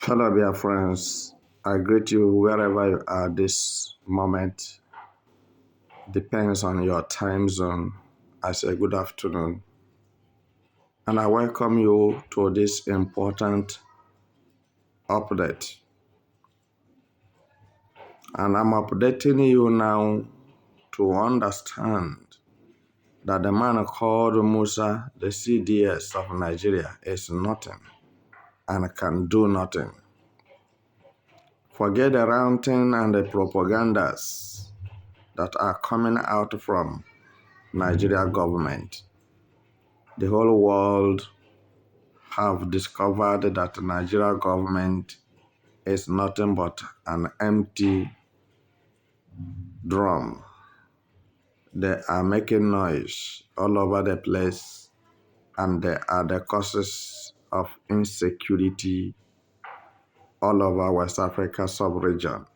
Fellow dear friends, I greet you wherever you are this moment. Depends on your time zone. I say good afternoon. And I welcome you to this important update. And I'm updating you now to understand that the man called Musa, the CDS of Nigeria, is nothing and can do nothing. Forget the ranting and the propagandas that are coming out from Nigeria government. The whole world have discovered that Nigeria government is nothing but an empty drum. They are making noise all over the place, and they are the causes of insecurity all over West Africa sub-region.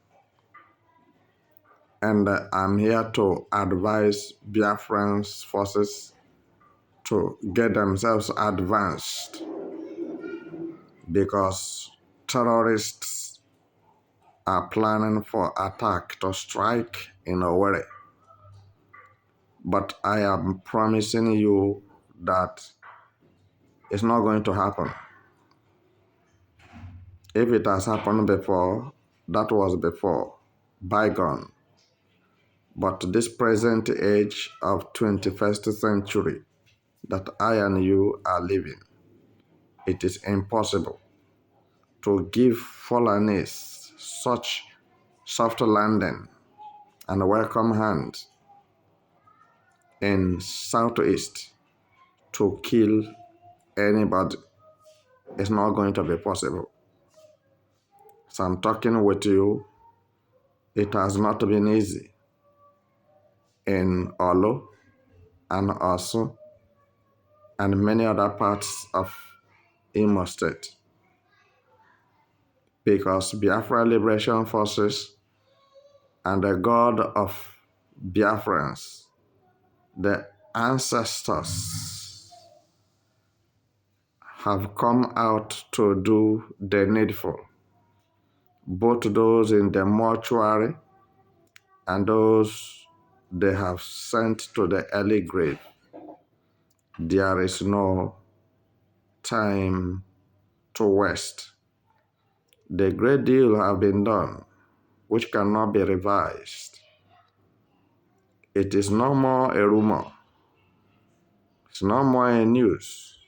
And I'm here to advise Biafran forces to get themselves advanced, because terrorists are planning for attack to strike in Owerri. But I am promising you that it's not going to happen. If it has happened before, that was before, bygone. But this present age of 21st century that I and you are living, it is impossible to give Fulanis such soft landing and welcome hand in Southeast to kill anybody. It's not going to be possible. So I'm talking with you. It has not been easy in Olo and Osu and many other parts of Imo State, because Biafra Liberation Forces and the God of Biafrans, the ancestors, have come out to do the needful, both those in the mortuary and those they have sent to the early grave. There is no time to waste. The great deal have been done, which cannot be revised. It is no more a rumor. It's no more a news.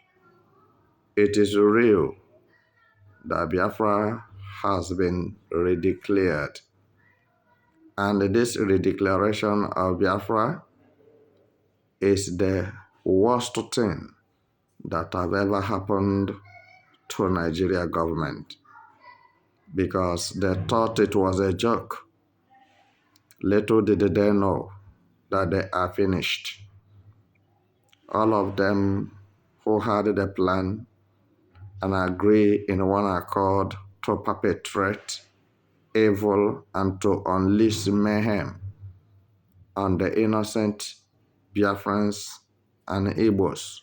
It is real that Biafra has been redeclared. And this redeclaration of Biafra is the worst thing that have ever happened to Nigeria government, because they thought it was a joke. Little did they know that they are finished. All of them who had the plan and agree in one accord to perpetrate evil and to unleash mayhem on the innocent Biafrans and Igbos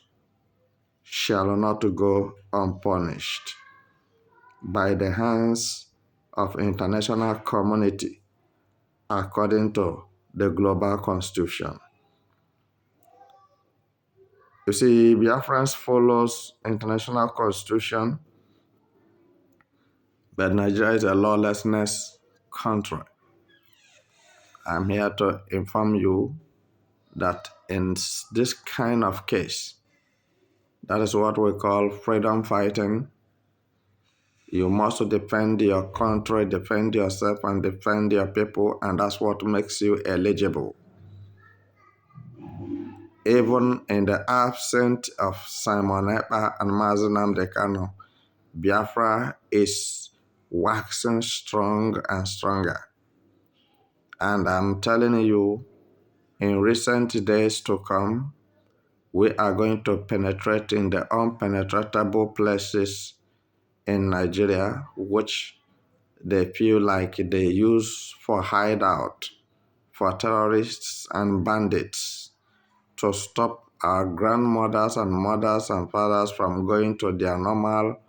shall not go unpunished by the hands of international community according to the global constitution. You see, Biafrans follows international constitution, but Nigeria is a lawlessness country. I'm here to inform you that in this kind of case, that is what we call freedom fighting. You must defend your country, defend yourself, and defend your people, and that's what makes you eligible. Even in the absence of Simon Ekpa and Mazi Nnamdi Kanu, Biafra is waxing strong and stronger. And I'm telling you, in recent days to come, we are going to penetrate in the unpenetratable places in Nigeria, which they feel like they use for hideout for terrorists and bandits, to stop our grandmothers and mothers and fathers from going to their normal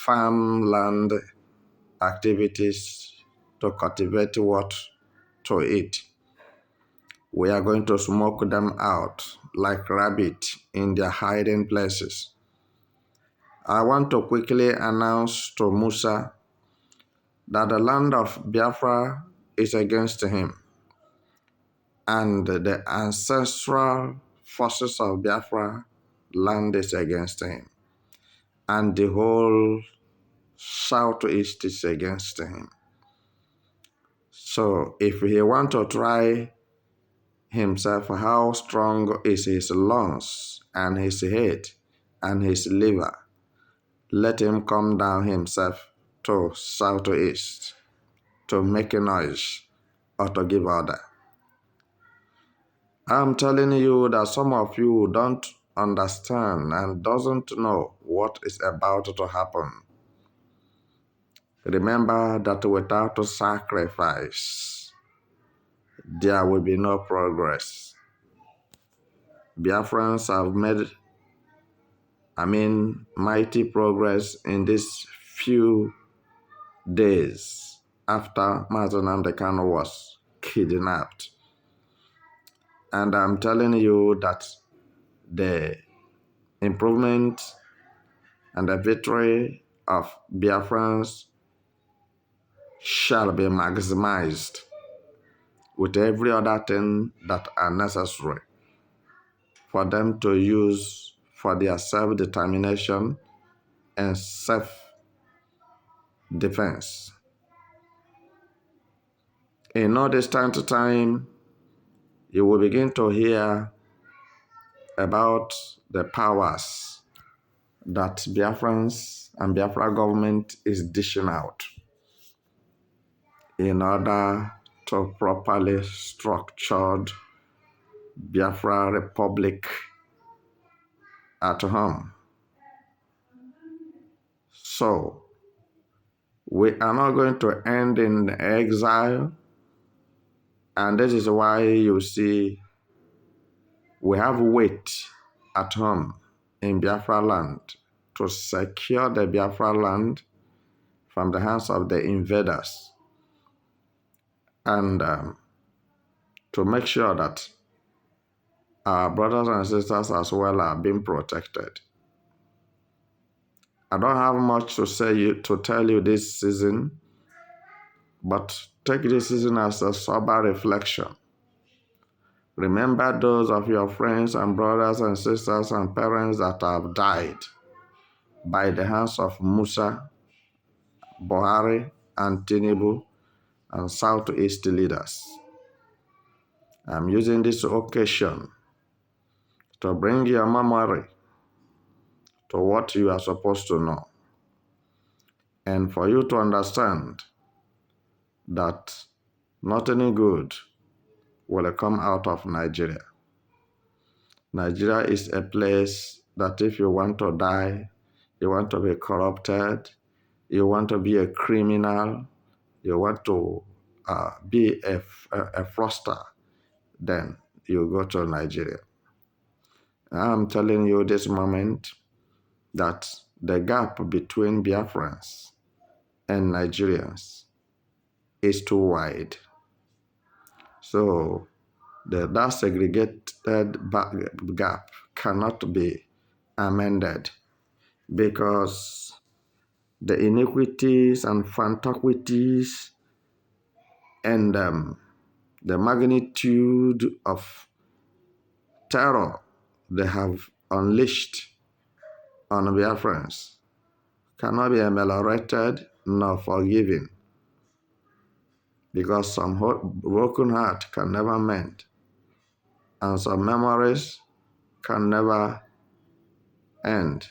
farmland activities to cultivate what to eat. We are going to smoke them out like rabbits in their hiding places. I want to quickly announce to Musa that the land of Biafra is against him, and the ancestral forces of Biafra land is against him, and the whole southeast is against him. So if he want to try himself, how strong is his lungs and his head and his liver, let him come down himself to southeast to make a noise or to give order. I'm telling you that some of you don't understand and doesn't know what is about to happen. Remember that without sacrifice, there will be no progress. Biafrans have made, mighty progress in these few days after Mazi Nnamdi Kanu was kidnapped. And I'm telling you that the improvement and the victory of Biafrans shall be maximized with every other thing that are necessary for them to use for their self-determination and self-defense. In no distant time, you will begin to hear about the powers that Biafrans and Biafra government is dishing out in order to properly structured Biafra Republic at home. So, we are not going to end in exile, and this is why you see we have weight at home in Biafra land to secure the Biafra land from the hands of the invaders and to make sure that our brothers and sisters as well are being protected. I don't have much to tell you this season, but take this season as a sober reflection. Remember those of your friends and brothers and sisters and parents that have died by the hands of Musa, Buhari, and Tinubu, and Southeast leaders. I'm using this occasion to bring your memory to what you are supposed to know, and for you to understand that nothing good will come out of Nigeria. Nigeria is a place that if you want to die, you want to be corrupted, you want to be a criminal, you want to be a fraudster, then you go to Nigeria. I'm telling you this moment that the gap between Biafrans and Nigerians is too wide. So that segregated gap cannot be amended because the iniquities and fantaquities and the magnitude of terror they have unleashed on Biafrans cannot be ameliorated nor forgiven, because some broken heart can never mend, and some memories can never end,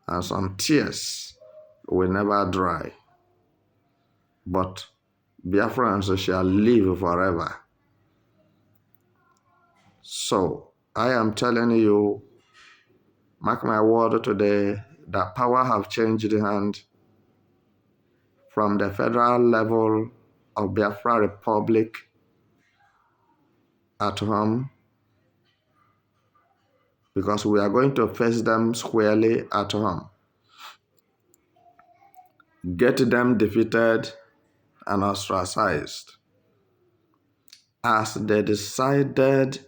and some tears will never dry. But Biafrans shall live forever. So I am telling you, mark my word today, that power have changed hand from the federal level of Biafra Republic at home, because we are going to face them squarely at home. get them defeated and ostracized, as they decided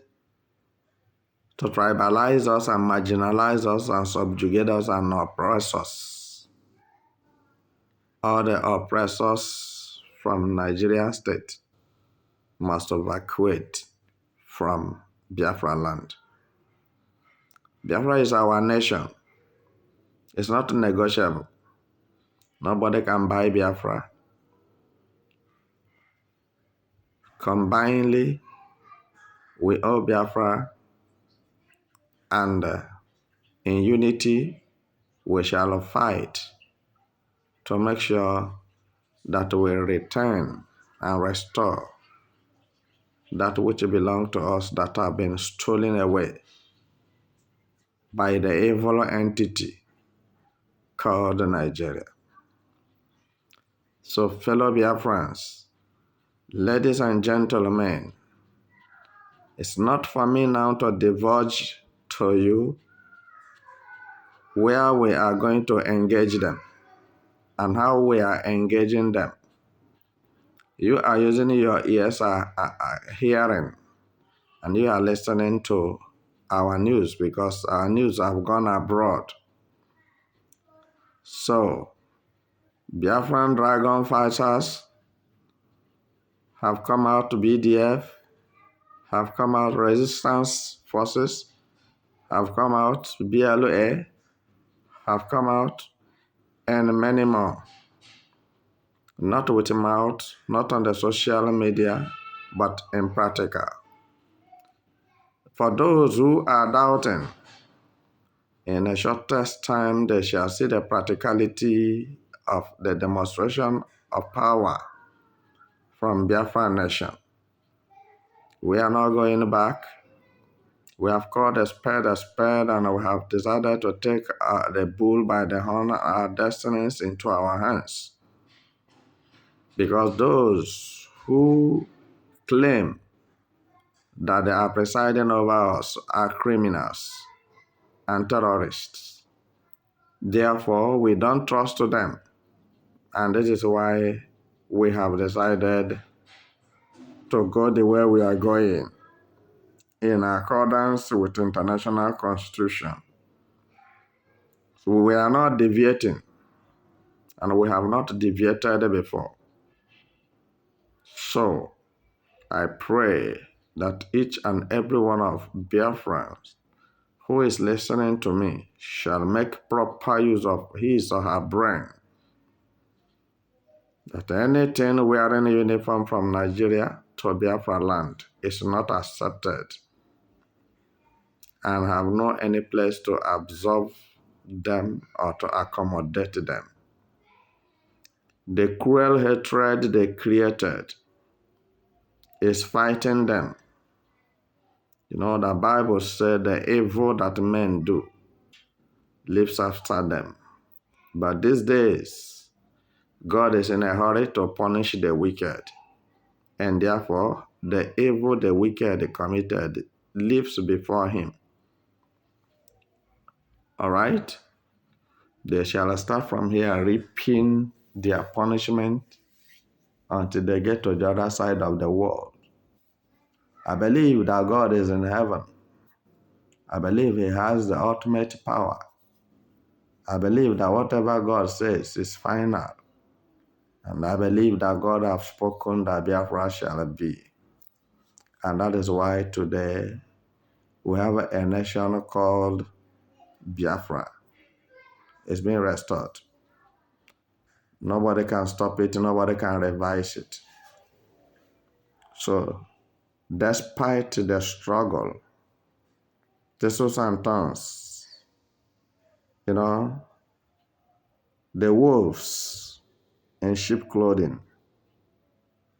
to tribalize us and marginalize us and subjugate us and oppress us. All the oppressors from Nigeria state must evacuate from Biafra land. Biafra is our nation. It's not negotiable. Nobody can buy Biafra. Combinedly, we owe Biafra, and in unity, we shall fight to make sure that we return and restore that which belongs to us that have been stolen away by the evil entity called Nigeria. So, fellow Biafrans, ladies and gentlemen, it's not for me now to divulge to you where we are going to engage them and how we are engaging them. You are using your ears, hearing, and you are listening to our news because our news have gone abroad. So, Biafran Dragon Fighters have come out, BDF, have come out, Resistance Forces, have come out, BLA, have come out, and many more. Not with mouth, not on the social media, but in practical. For those who are doubting, in a shortest time they shall see the practicality of the demonstration of power from Biafra nation. We are not going back. We have called a spade, and we have decided to take the bull by the horn, our destinies into our hands. Because those who claim that they are presiding over us are criminals and terrorists. Therefore, we don't trust them. And this is why we have decided to go the way we are going in accordance with international constitution. So we are not deviating, and we have not deviated before. So I pray that each and every one of Biafrans who is listening to me shall make proper use of his or her brain. That anything wearing a uniform from Nigeria to Biafra land is not accepted and have no any place to absorb them or to accommodate them. The cruel hatred they created is fighting them. You know, the Bible said the evil that men do lives after them. But these days, God is in a hurry to punish the wicked. And therefore, the evil the wicked committed lives before him. All right? They shall start from here reaping their punishment until they get to the other side of the world. I believe that God is in heaven. I believe he has the ultimate power. I believe that whatever God says is final. And I believe that God has spoken that Biafra shall be. And that is why today we have a nation called Biafra. It's being restored. Nobody can stop it. Nobody can revise it. So, despite the struggle, thistles and thorns, you know, the wolves in sheep clothing,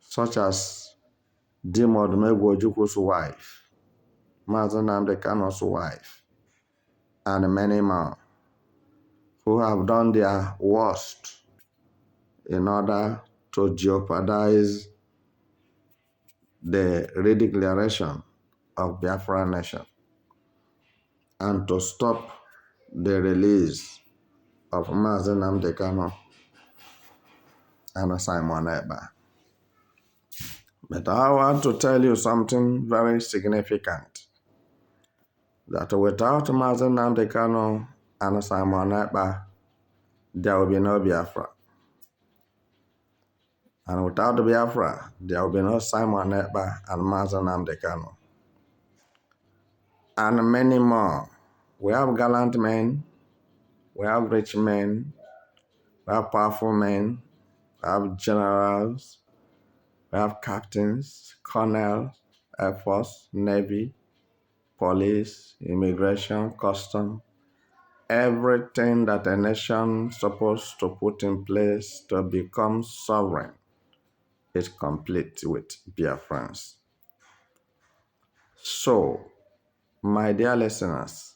such as Dimod Megwojukwu's wife, Mazen Namdekano's wife, and many more, who have done their worst in order to jeopardize the redeclaration of Biafra nation and to stop the release of Mazen Namdekano and Simon Ekpa. But I want to tell you something very significant, that without Mazi Nnamdi Kanu and Simon Ekpa, there will be no Biafra. And without Biafra, there will be no Simon Ekpa and Mazi Nnamdi Kanu. And many more. We have gallant men, we have rich men, we have powerful men, we have generals, we have captains, colonels, Air Force, Navy, police, immigration, custom, everything that a nation is supposed to put in place to become sovereign is complete with Biafrans. So, my dear listeners,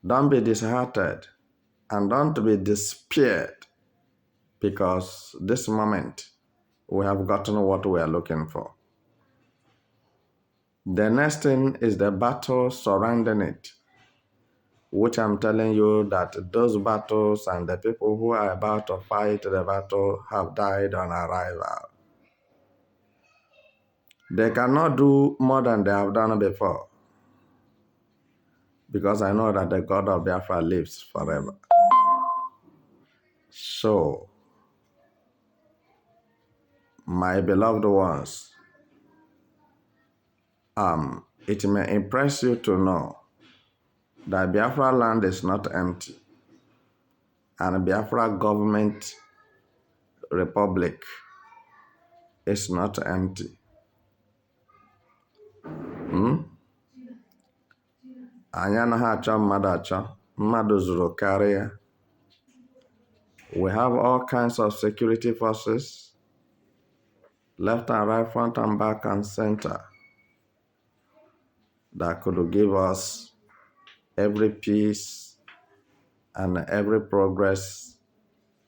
don't be disheartened and don't be despaired, because this moment we have gotten what we are looking for. The next thing is the battle surrounding it, which I'm telling you that those battles and the people who are about to fight the battle have died on arrival. They cannot do more than they have done before, because I know that the God of Biafra lives forever. So, my beloved ones, it may impress you to know that Biafra land is not empty, and Biafra government republic is not empty. Anyị anaghị achọ mmadụ achọ, mmadụ zuru karịa. We have all kinds of security forces, left and right, front and back and center, that could give us every peace and every progress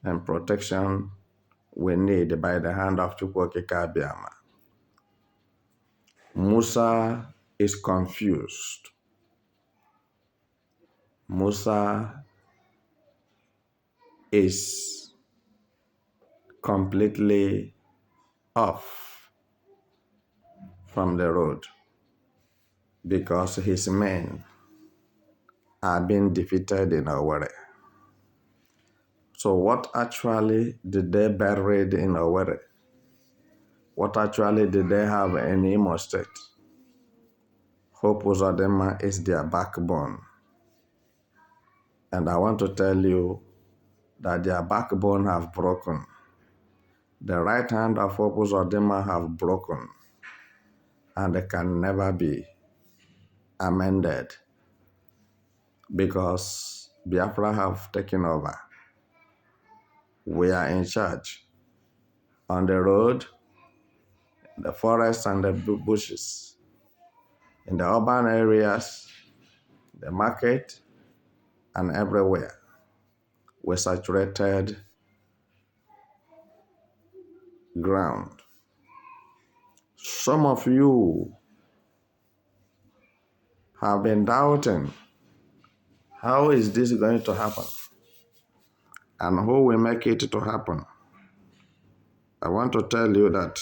and protection we need by the hand of Chukwuokike Abiama. Musa is confused. Musa is completely off from the road, because his men are being defeated in Owerri. So what actually did they bury in Owerri? What actually did they have in Imo State? Hope Uzodinma is their backbone. And I want to tell you that their backbone have broken. The right hand of Hope Uzodinma have broken, and they can never be amended, because Biafra have taken over. We are in charge. On the road, the forests and the bushes, in the urban areas, the market, and everywhere, we saturated ground. Some of you have been doubting, how is this going to happen? And who will make it to happen? I want to tell you that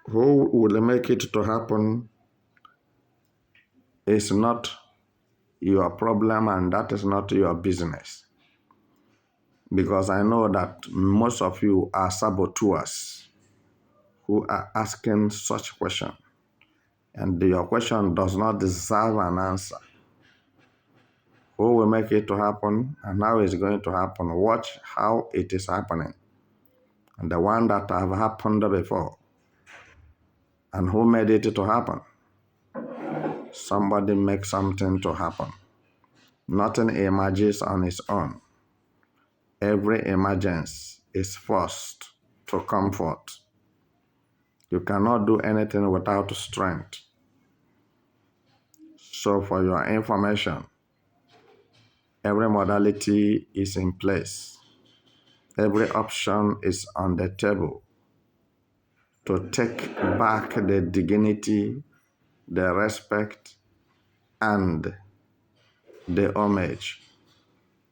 who will make it to happen is not your problem, and that is not your business. Because I know that most of you are saboteurs who are asking such question, and your question does not deserve an answer. Who will make it to happen, and how is it going to happen? Watch how it is happening. And the one that have happened before. And who made it to happen? Somebody makes something to happen. Nothing emerges on its own. Every emergence is forced to come forth. You cannot do anything without strength. So for your information, every modality is in place. Every option is on the table to take back the dignity, the respect, and the homage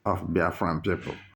of Biafran people.